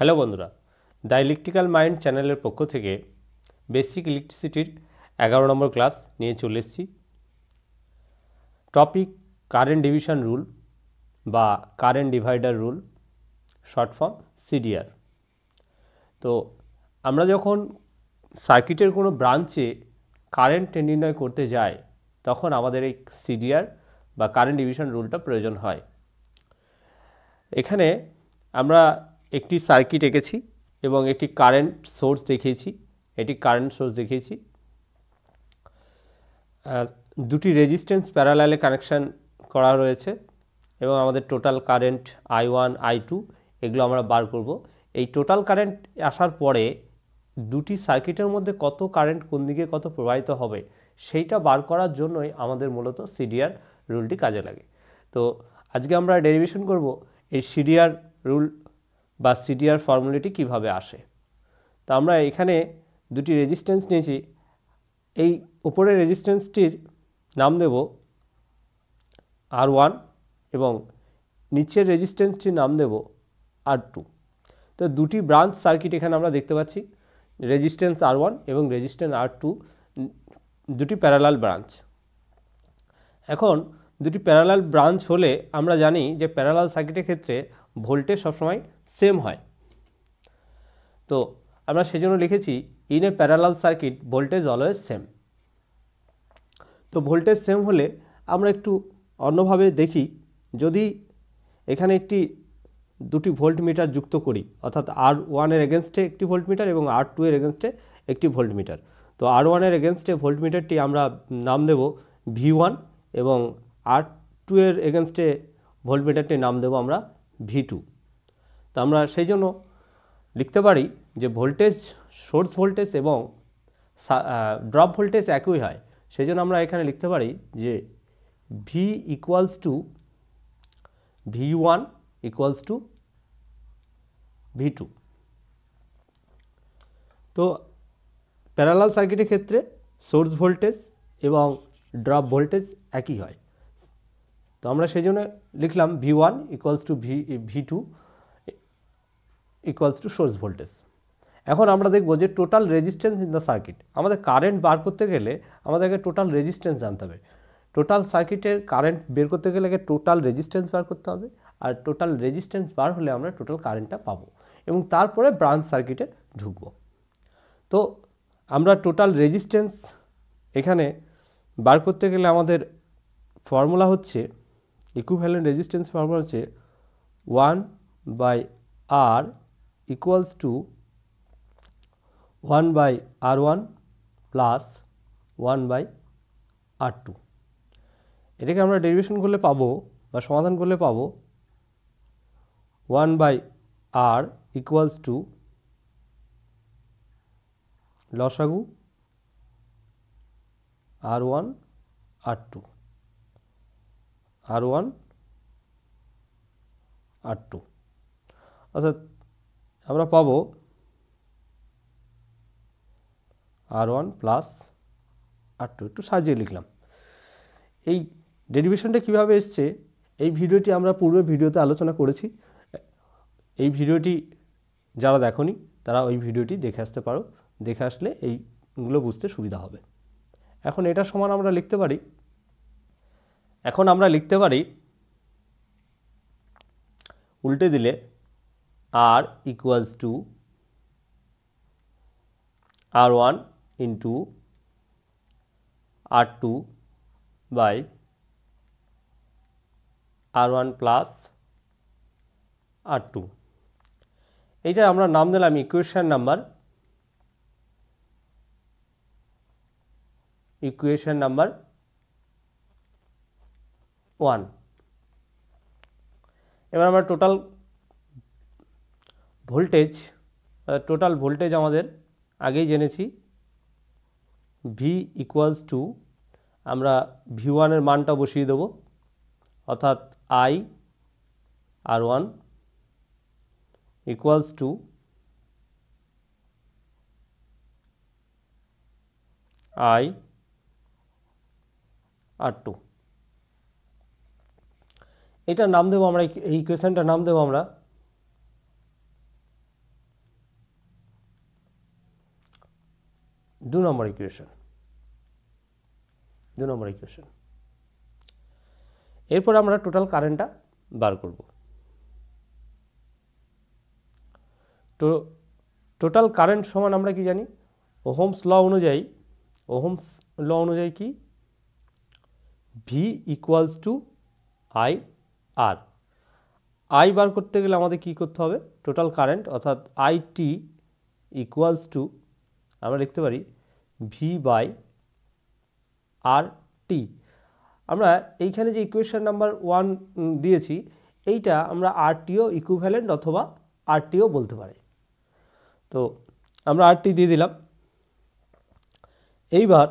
Hello বন্ধুরা, the electrical mind চ্যানেলের পক্ষ থেকে বেসিক ইলেকট্রিসিটির 11 নম্বর ক্লাস নিয়ে চলে এসেছি। টপিক কারেন্ট ডিভিশন রুল বা current divider rule, short form CDR. তো আমরা যখন সার্কিটের কোনো ব্রাঞ্চে কারেন্ট নির্ণয় করতে যাই তখন আমাদের এই সিডিআর বা কারেন্ট ডিভিশন রুলটা প্রয়োজন হয়। এখানে আমরা একটি সার্কিট এঁকেছি এবং একটি কারেন্ট সোর্স দেখিয়েছি। দুটি রেজিস্ট্যান্স প্যারালালে কানেকশান করা রয়েছে এবং আমাদের টোটাল কারেন্ট I1 I2 এগুলো আমরা বার করব। এই টোটাল কারেন্ট আসার পরে দুটি সার্কিটের মধ্যে কত কারেন্ট কোন দিকে কত প্রবাহিত হবে সেইটা বার করার জন্যই আমাদের মূলত সিডিআর রুলটি কাজে লাগে। তো আজকে আমরা ডেরিভেশন করব এই সিডিআর রুল বা সিডিআর ফর্মুলাটি কিভাবে আসে। তো আমরা এখানে দুটি রেজিস্ট্যান্স নিয়েছি। এই উপরের রেজিস্ট্যান্সটির নাম দেব R1 এবং নিচের রেজিস্ট্যান্সটির নাম দেব R2। তো দুটি ব্রাঞ্চ সার্কিট এখানে আমরা দেখতে পাচ্ছি, রেজিস্ট্যান্স R1 এবং রেজিস্ট্যান্স R2 দুটি প্যারালাল ব্রাঞ্চ। এখন দুটি প্যারালাল ব্রাঞ্চ হলে আমরা জানি যে প্যারালাল সার্কিটের ক্ষেত্রে ভোল্টেজ সবসময় সেম হয়। তো আমরা সেজন্য লিখেছি in a parallel circuit voltage always same. তো ভোল্টেজ সেম হলে আমরা একটু অন্যভাবে দেখি, যদি এখানে দুটি ভোল্টমিটার যুক্ত করি, অর্থাৎ R1 এর এগেনস্টে একটি ভোল্টমিটার এবং R2 এর এগেনস্টে একটি ভোল্টমিটার। তো R1 এর এগেনস্টে ভোল্টমিটারটি আমরা নাম দেব V1 এবং R2 এর এগেনস্টে ভোল্টমিটারটির নাম দেব আমরা V2। তো আমরা সেই জন্য লিখতে পারি যে ভোল্টেজ, সোর্স ভোল্টেজ এবং ড্রপ ভোল্টেজ একই হয়। সেই জন্য আমরা এখানে লিখতে পারি যে V equals to V1 equals two V2। তো প্যারালাল সার্কিটের ক্ষেত্রে সোর্স ভোল্টেজ এবং ড্রপ ভোল্টেজ একই হয়। তো আমরা সেই জন্য লিখলাম V1 equals two V2 equals to source voltage. এখন আমরা দেখব যে total resistance in the circuit. আমাদের কারেন্ট বার করতে গেলে আমাদেরকে টোটাল রেজিস্ট্যান্স জানতে হবে। টোটাল সার্কিটের কারেন্ট বের করতে গেলে টোটাল রেজিস্ট্যান্স বার করতে হবে, আর টোটাল রেজিস্ট্যান্স বার হলে আমরা টোটাল কারেন্টটা পাবো এবং তারপরে ব্রাঞ্চ সার্কিটে ঢুকবো। তো আমরা টোটাল রেজিস্ট্যান্স এখানে বার করতে গেলে আমাদের ফর্মুলা হচ্ছে, ইকুইভ্যালেন্ট রেজিস্ট্যান্স ফর্মুলা হচ্ছে 1/R equals to 1/R1 plus 1/R2। এটাকে আমরা ডেরিভেশন করলে পাবো বা সমাধান করলে পাবো 1/R ইকুয়ালস টু লসাগু R1 R2 অর্থাৎ আমরা পাবো R1 প্লাস R2। একটু সাজিয়ে লিখলাম। এই ডেরিভেশনটা কীভাবে এসছে এই ভিডিওটি আমরা পূর্বে ভিডিওতে আলোচনা করেছি। এই ভিডিওটি যারা দেখোনি তারা ওই ভিডিওটি দেখে আসতে পারো, দেখে আসলে এইগুলো বুঝতে সুবিধা হবে। এখন এটা সমান আমরা লিখতে পারি, উল্টে দিলে R equals to R1 into R2 by R1 plus R2। এইটা আমরা নাম দিলাম ইকুয়েশন নাম্বার 1। এবার আমরা টোটাল ভোল্টেজ আমাদের আগেই জেনেছি, V ইকুয়ালস টু আমরা V1 এর মানটা বসিয়ে দেবো, অর্থাৎ I/R1 ইকুয়ালস টু I/R2। এটার নাম দেবো আমরা, এই ইকুয়েশনটার নাম দেবো আমরা 2 নম্বর ইকুয়েশন। এরপর আমরা টোটাল কারেন্টটা বার করব। তো টোটাল কারেন্ট সমান আমরা কি জানি, ওহমস ল অনুযায়ী কি, V equals to I R. I বার করতে গেলে আমাদের কি করতে হবে, টোটাল কারেন্ট অর্থাৎ আই টি ইকুয়ালস টু আমরা লিখতে পারি ভি বাই আর টি। আমরা এইখানে যে ইকুয়েশন নাম্বার 1 দিয়েছি, এইটা আমরা আর টিও ইকুইভ্যালেন্ট অথবা আর টিও বলতে পারি। তো আমরা আর টি দিয়ে দিলাম। এইবার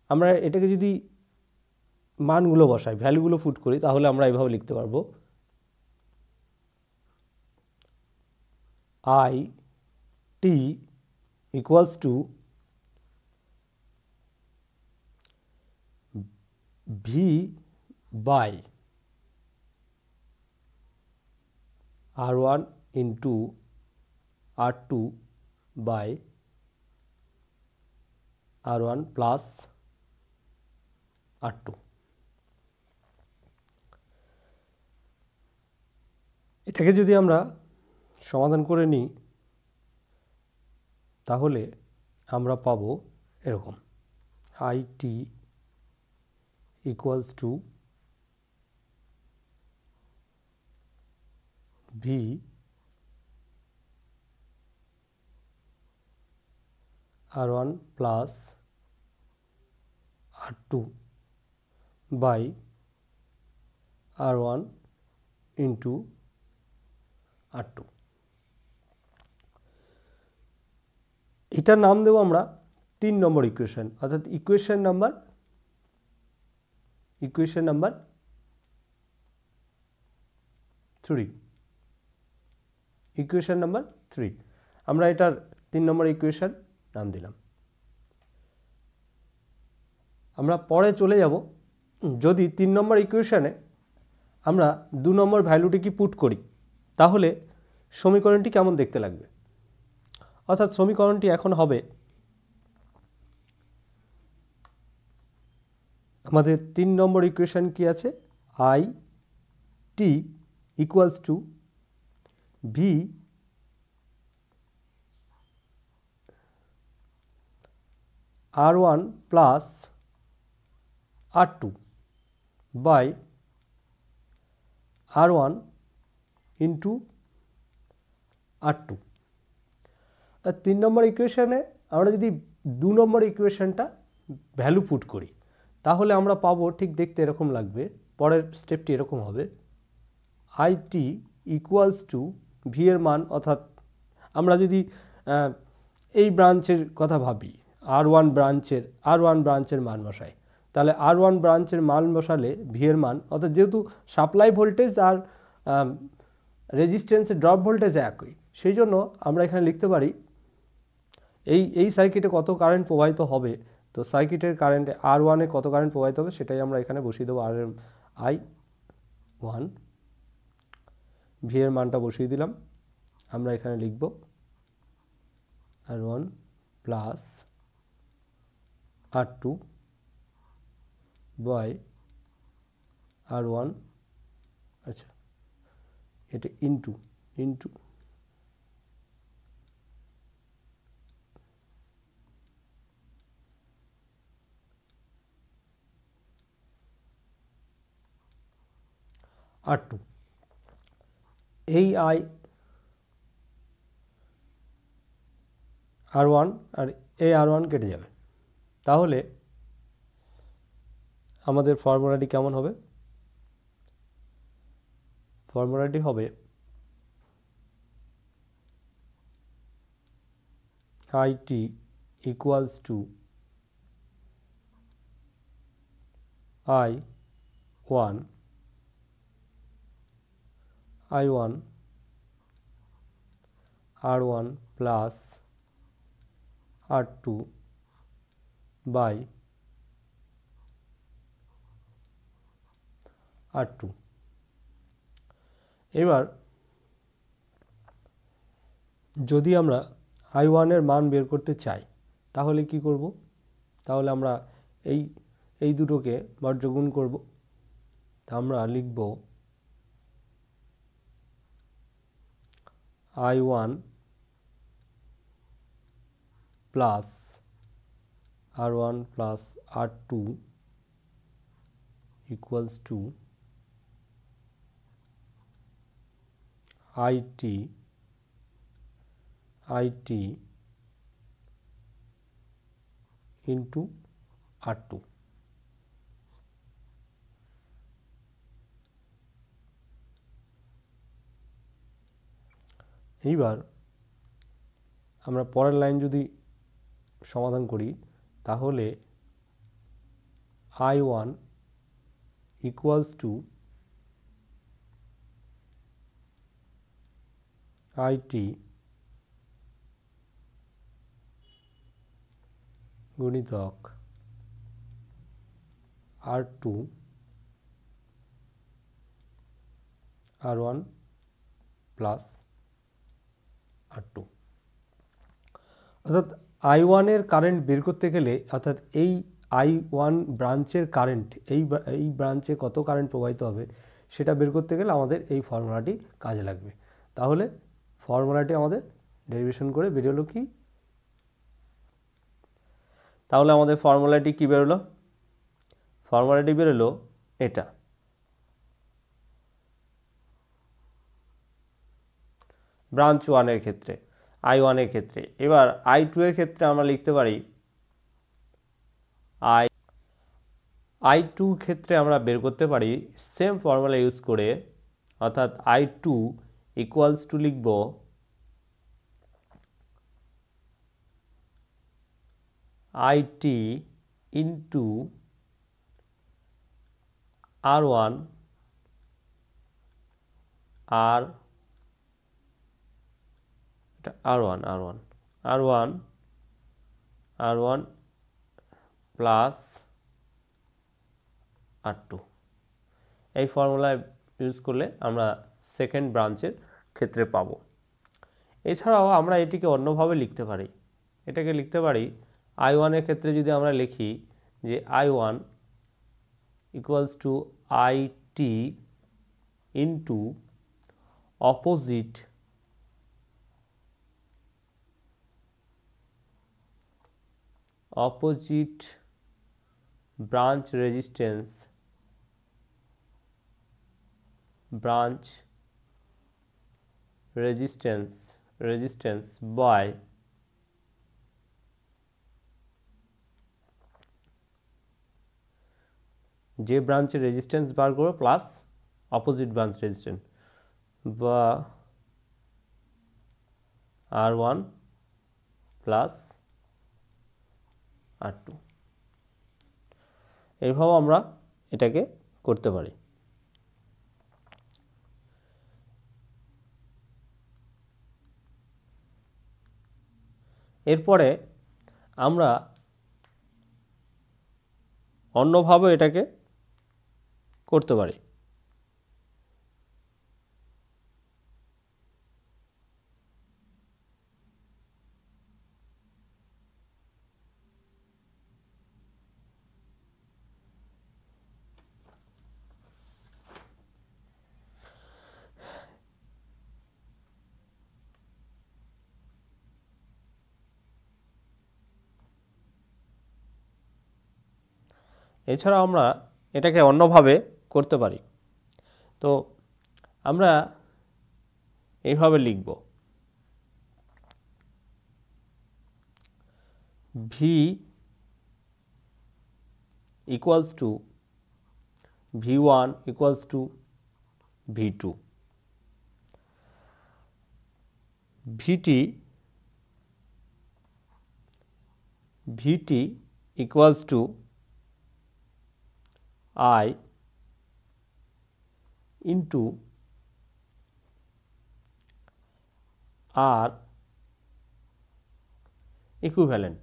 আমরা এটাকে যদি মানগুলো বসাই, ভ্যালুগুলো ফুট করি, তাহলে আমরা এইভাবে লিখতে পারবো I T equals to V by R one into R two by R one plus R two. এটাকে যদি আমরা সমাধান করে নিই, তাহলে আমরা পাবো এরকম I T equals to V R one plus R two by R one into R two. এটার নাম দেবো আমরা 3 নম্বর ইকুয়েশন, অর্থাৎ ইকুয়েশন নাম্বার 3। আমরা এটার 3 নম্বর ইকুয়েশন নাম দিলাম। আমরা পরে চলে যাব, যদি 3 নম্বর ইকুয়েশনে আমরা 2 নম্বর ভ্যালুটিকে পুট করি, তাহলে সমীকরণটি কেমন দেখতে লাগবে। অর্থাৎ সমীকরণটি এখন হবে, আমাদের 3 নম্বর ইকুয়েশন কি আছে, I T equals to V R one plus R two by R one into R two. 3 নম্বর ইকুয়েশনে আমরা যদি 2 নম্বর ইকুয়েশনটা ভ্যালু পুট করি, তাহলে আমরা পাবো, ঠিক দেখতে এরকম লাগবে। পরের স্টেপটি এরকম হবে, I T equals to V এর মান, অর্থাৎ আমরা যদি এই ব্রাঞ্চের কথা ভাবি, আর ওয়ান ব্রাঞ্চের মান বসাই, তাহলে আর ওয়ান ব্রাঞ্চের মান বসালে ভি এর মান, অর্থাৎ যেহেতু সাপ্লাই ভোল্টেজ আর রেজিস্ট্যান্সের ড্রপ ভোল্টেজ একই, সেই জন্য আমরা এখানে লিখতে পারি এই সার্কিটে কত কারেন্ট প্রবাহিত হবে। তো সার্কিটের কারেন্টে আর ওয়ানে কত কারেন্ট প্রবাহিত হবে সেটাই আমরা এখানে বসিয়ে দেবো, আর আই ওয়ান, ভি এর মানটা বসিয়ে দিলাম। আমরা এখানে লিখব R one plus R two by R one, আচ্ছা এটা ইন্টু আর টু। এই আই আর ওয়ান আর এই আর ওয়ান কেটে যাবে, তাহলে আমাদের ফর্মুলাটি কেমন হবে, ফর্মুলাটি হবে I T equals to I one R one plus R two by R two. এবার যদি আমরা আই ওয়ানের মান বের করতে চাই, তাহলে কি করব, তাহলে আমরা এই দুটোকে বর্গগুণ করব। আমরা লিখব I1 plus R1 plus R2 equals to IT into R2। এইবার আমরা পরের লাইন যদি সমাধান করি তাহলে I1 ইকুয়ালস টু IT গুণিতক R2 R1 প্লাস R2। অর্থাৎ I1 এর কারেন্ট বের করতে গেলে, অর্থাৎ এই I1 ব্রাঞ্চের কারেন্ট, এই ব্রাঞ্চে কত কারেন্ট প্রবাহিত হবে সেটা বের করতে গেলে আমাদের এই ফর্মুলাটি কাজে লাগবে। তাহলে ফর্মুলাটি আমাদের ডেরিভেশন করে বেরোলো কি, তাহলে আমাদের ফর্মুলাটি কি বেরোলো, ফর্মুলাটি বেরোলো এটা। ব্রাঞ্চ 1 এর ক্ষেত্রে, I1 এর ক্ষেত্রে। এবার I2 এর ক্ষেত্রে আমরা লিখতে পারি I2 ক্ষেত্রে আমরা বের করতে পারি সেম ফর্মুলা ইউজ করে, অর্থাৎ I2 ইকুয়ালস টু লিখব IT into R1 R1 plus R2। এই ফর্মুলা ইউজ করলে আমরা সেকেন্ড ব্রাঞ্চের ক্ষেত্রে পাবো। এছাড়াও আমরা এটিকে অন্যভাবে লিখতে পারি, এটাকে লিখতে পারি I1 এর ক্ষেত্রে যদি আমরা লিখি যে I1 equals to IT into opposite branch resistance by যে ব্রাঞ্চের রেজিস্ট্যান্স বার করবো প্লাস অপোজিট ব্রাঞ্চ রেজিস্ট্যান্স বা R1 প্লাস R2। এইভাবে আমরা এটাকে করতে পারি। এরপরে আমরা অন্যভাবে এটাকে করতে পারি। এছাড়া আমরা এটাকে অন্যভাবে করতে পারি। তো আমরা এইভাবে লিখব V equals to V1 equals to V2, VT equals to I into R equivalent।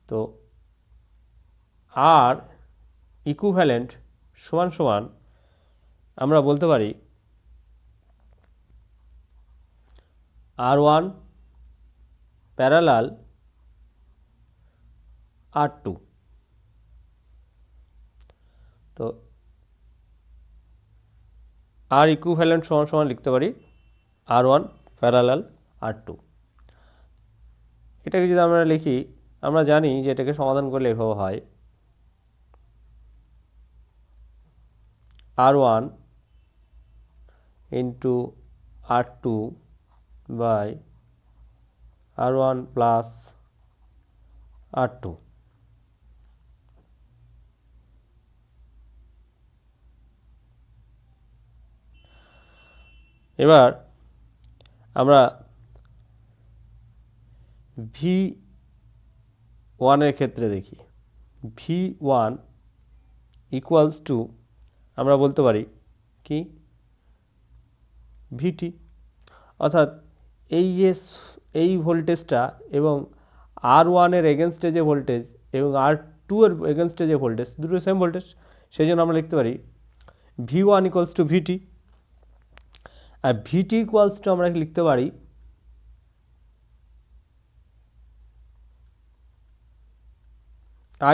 তো R equivalent সমান সমান আমরা বলতে পারি R1 প্যারালাল R2। তো R ইকুইভ্যালেন্ট সমান সমান লিখতে পারি R1 প্যারালাল R2। এটাকে যদি আমরা লিখি, আমরা জানি যে এটাকে সমাধান করলে এভাবে হয় R1 into R2 by R1 plus R2। এবার আমরা V1 এর ক্ষেত্রে দেখি, V1 ইকুয়ালস টু আমরা বলতে পারি কি VT, অর্থাৎ এই ভোল্টেজটা এবং R1 এর এগেনস্টে যে ভোল্টেজ এবং R2 এর এগেনস্টে যে ভোল্টেজ, দুটো সেম ভোল্টেজ, সেই জন্য আমরা লিখতে পারি V1 ইকুয়ালস টু VT। আর VT ইকুয়ালস টু আমরা লিখতে পারি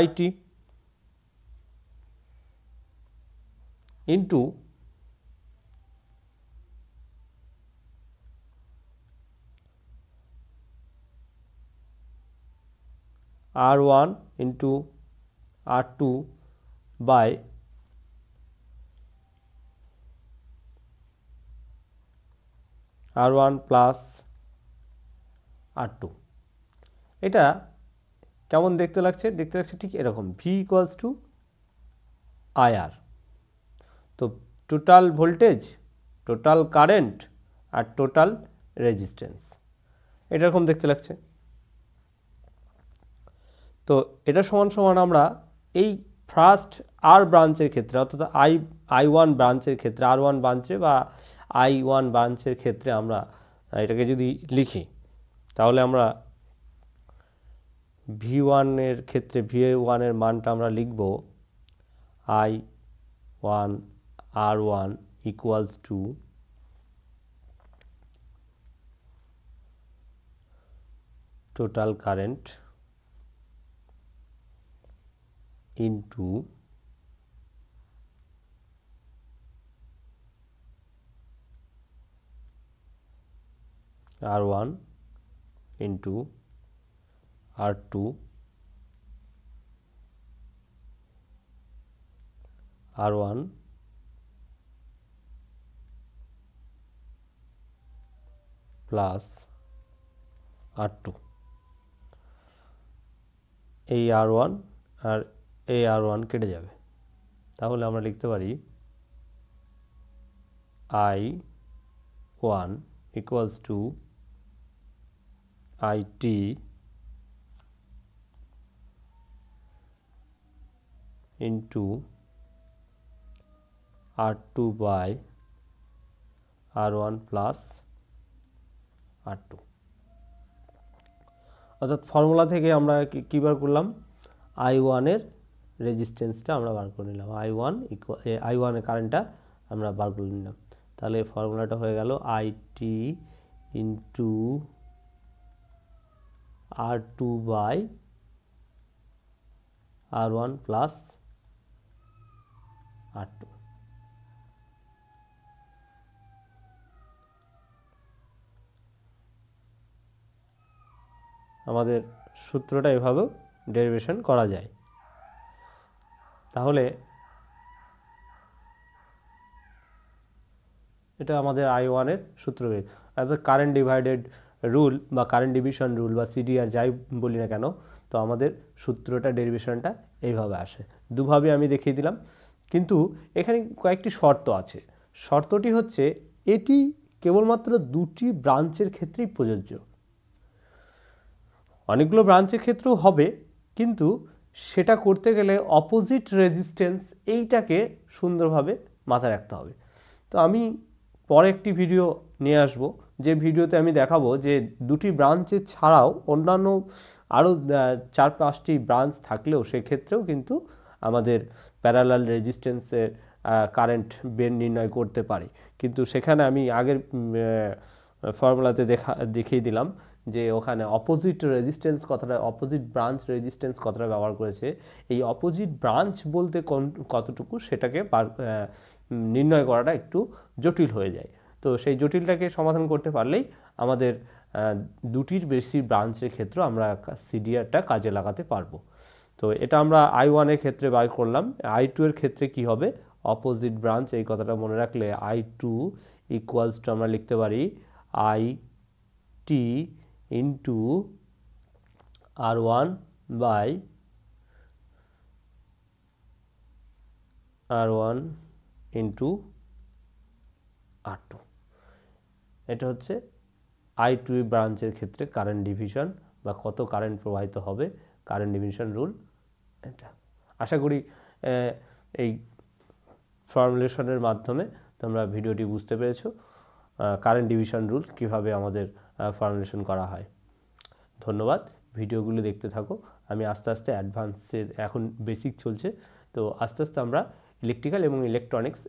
IT into R1 into R2 by R1 plus R2। এটা কেমন দেখতে লাগছে? দেখতে লাগছে ঠিক এরকম, V ইকুয়ালস টু IR। তো টোটাল ভোল্টেজ, টোটাল কারেন্ট আর টোটাল রেজিস্ট্যান্স, এরকম দেখতে লাগছে। তো এটা সমান সমান আমরা এই ফার্স্ট আর ব্রাঞ্চের ক্ষেত্রে, অর্থাৎ I1 ব্রাঞ্চের ক্ষেত্রে, R1 ব্রাঞ্চে বা I1 ব্রাঞ্চের ক্ষেত্রে আমরা এটাকে যদি লিখি, তাহলে আমরা V1 এর ক্ষেত্রে V1 এর মানটা আমরা লিখব I1 R1 equals to total current into R1 into R2 R1 plus R2। এই R1 আর এই R1 কেটে যাবে, তাহলে আমরা লিখতে পারি I1 equals to IT into R2 by R1 plus R2। অর্থাৎ ফর্মুলা থেকে আমরা কী বার করলাম? I1 এর রেজিস্ট্যান্সটা আমরা বার করে নিলাম, I1 এর কারেন্টটা আমরা বার করে নিলাম। তাহলে ফর্মুলাটা হয়ে গেল IT into R2 by R1 plus R2। আমাদের সূত্রটা এভাবেও ডেরিভেশন করা যায়। তাহলে এটা আমাদের I1 এর সূত্র, অর্থাৎ কারেন্ট ডিভাইডেড রুল বা কারেন্ট ডিভিশন রুল বা CDR যাই বলি না কেন, তো আমাদের সূত্রটা ডেরিভেশনটা এইভাবে আসে। দুভাবে আমি দেখিয়ে দিলাম, কিন্তু এখানে কয়েকটি শর্ত আছে। শর্তটি হচ্ছে এটি কেবলমাত্র দুটি ব্রাঞ্চের ক্ষেত্রেই প্রযোজ্য, অনেকগুলো ব্রাঞ্চের ক্ষেত্রেও হবে, কিন্তু সেটা করতে গেলে অপোজিট রেজিস্ট্যান্স এইটাকে সুন্দরভাবে মাথায় রাখতে হবে। তো আমি পরে একটি ভিডিও নিয়ে আসব, যে ভিডিওতে আমি দেখাবো যে দুটি ব্রাঞ্চের ছাড়াও অন্যান্য আরও 4-5টি ব্রাঞ্চ থাকলেও সেক্ষেত্রেও কিন্তু আমাদের প্যারালাল রেজিস্ট্যান্সের কারেন্ট বের নির্ণয় করতে পারি। কিন্তু সেখানে আমি আগের ফর্মুলাতে দেখিয়ে দিলাম যে ওখানে অপোজিট রেজিস্ট্যান্স কথাটা, অপোজিট ব্রাঞ্চ রেজিস্ট্যান্স কথাটা ব্যবহার করেছে। এই অপোজিট ব্রাঞ্চ বলতে কতটুকু সেটাকে নির্ণয় করাটা একটু জটিল হয়ে যায়। তো সেই জটিলটাকে সমাধান করতে পারলেই আমাদের দুটির বেশি ব্রাঞ্চের ক্ষেত্রে আমরা সিডিআরটা কাজে লাগাতে পারবো। তো এটা আমরা I1 এর ক্ষেত্রে বার করলাম। I2 এর ক্ষেত্রে কি হবে, অপোজিট ব্রাঞ্চ এই কথাটা মনে রাখলে I2 ইকুয়ালস টু আমরা লিখতে পারি IT into R1 by R1 into R2। এটা হচ্ছে I2 ব্রাঞ্চের ক্ষেত্রে কারেন্ট ডিভিশন বা কত কারেন্ট প্রবাহিত হবে, কারেন্ট ডিভিশন রুল। এটা আশা করি এই ফর্মুলেশনের মাধ্যমে তোমরা ভিডিওটি বুঝতে পেরেছো, কারেন্ট ডিভিশন রুল কিভাবে আমাদের ফর্মুলেশন করা হয়। ধন্যবাদ, ভিডিওগুলো দেখতে থাকো। আমি আস্তে আস্তে অ্যাডভান্সের, এখন বেসিক চলছে, তো আস্তে আস্তে আমরা ইলেকট্রিক্যাল এবং ইলেকট্রনিক্স